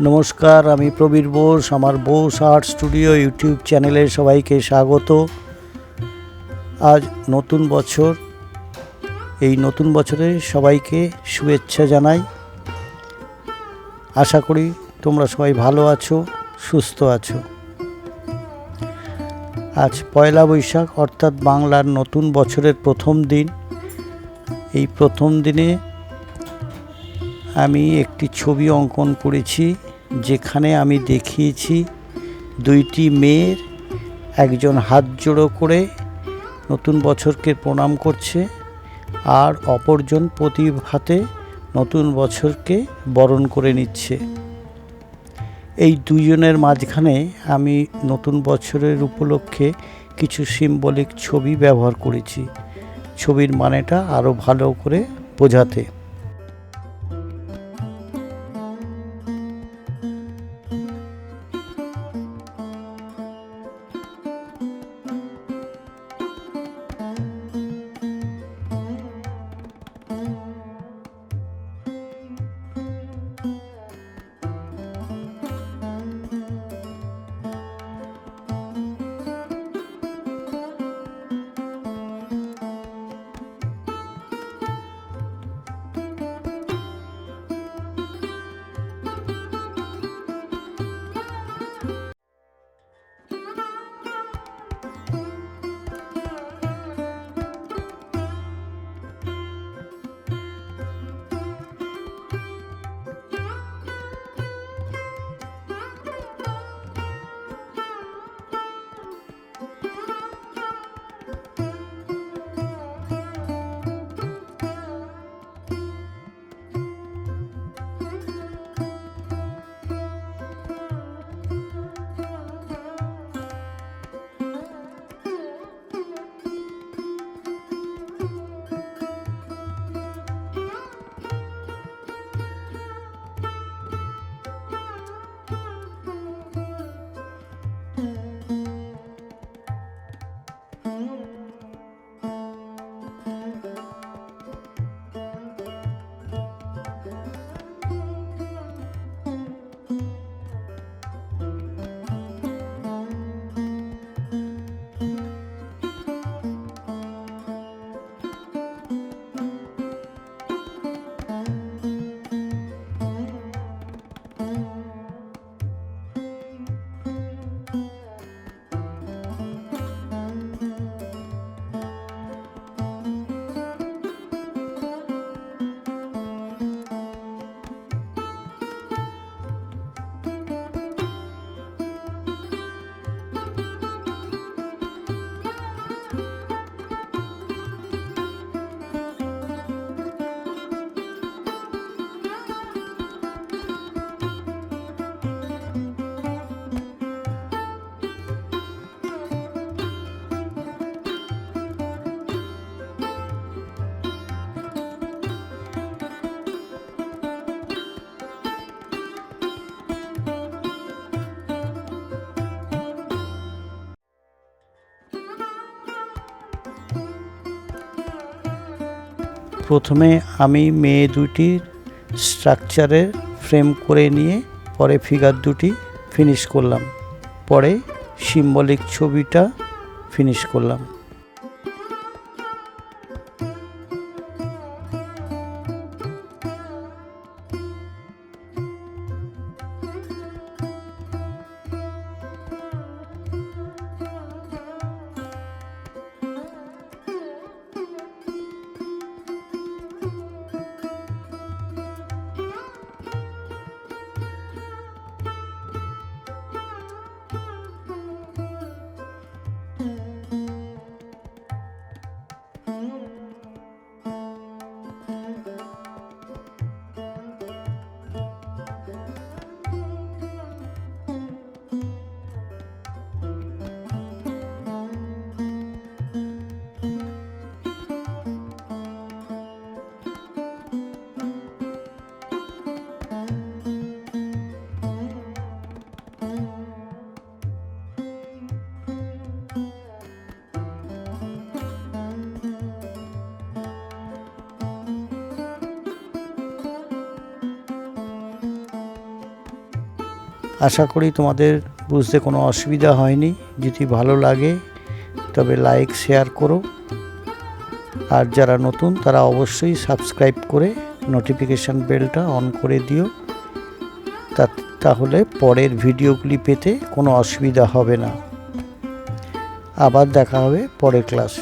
নমস্কার, আমি প্রবীর বোস। আমার বোস আর্ট স্টুডিও ইউটিউব চ্যানেলে সবাইকে স্বাগত। আজ নতুন বছর, এই নতুন বছরে সবাইকে শুভেচ্ছা জানাই। আশা করি তোমরা সবাই ভালো আছো, সুস্থ আছো। আজ পয়লা বৈশাখ, অর্থাৎ বাংলার নতুন বছরের প্রথম দিন। এই প্রথম দিনে আমি একটি ছবি অঙ্কন করেছি, যেখানে আমি দেখিয়েছি দুইটি মেয়ের, একজন হাত জোড়ো করে নতুন বছরকে প্রণাম করছে আর অপরজন প্রতি হাতে নতুন বছরকে বরণ করে নিচ্ছে। এই দুজনের মাঝখানে আমি নতুন বছরের উপলক্ষে কিছু সিম্বলিক ছবি ব্যবহার করেছি, ছবির মানেটা আরও ভালো করে বোঝাতে। প্রথমে আমি মেয়ে দুটির স্ট্রাকচারের ফ্রেম করে নিয়ে পরে ফিগার দুটি ফিনিশ করলাম, পরে সিম্বলিক ছবিটা ফিনিশ করলাম। আশা করি তোমাদের বুঝতে কোনো অসুবিধা হয়নি। যদি ভালো লাগে তবে লাইক শেয়ার করো, আর যারা নতুন তারা অবশ্যই সাবস্ক্রাইব করে নোটিফিকেশান বেলটা অন করে দিও, তাহলে পরের ভিডিওগুলি পেতে কোনো অসুবিধা হবে না। আবার দেখা হবে পরের ক্লাস।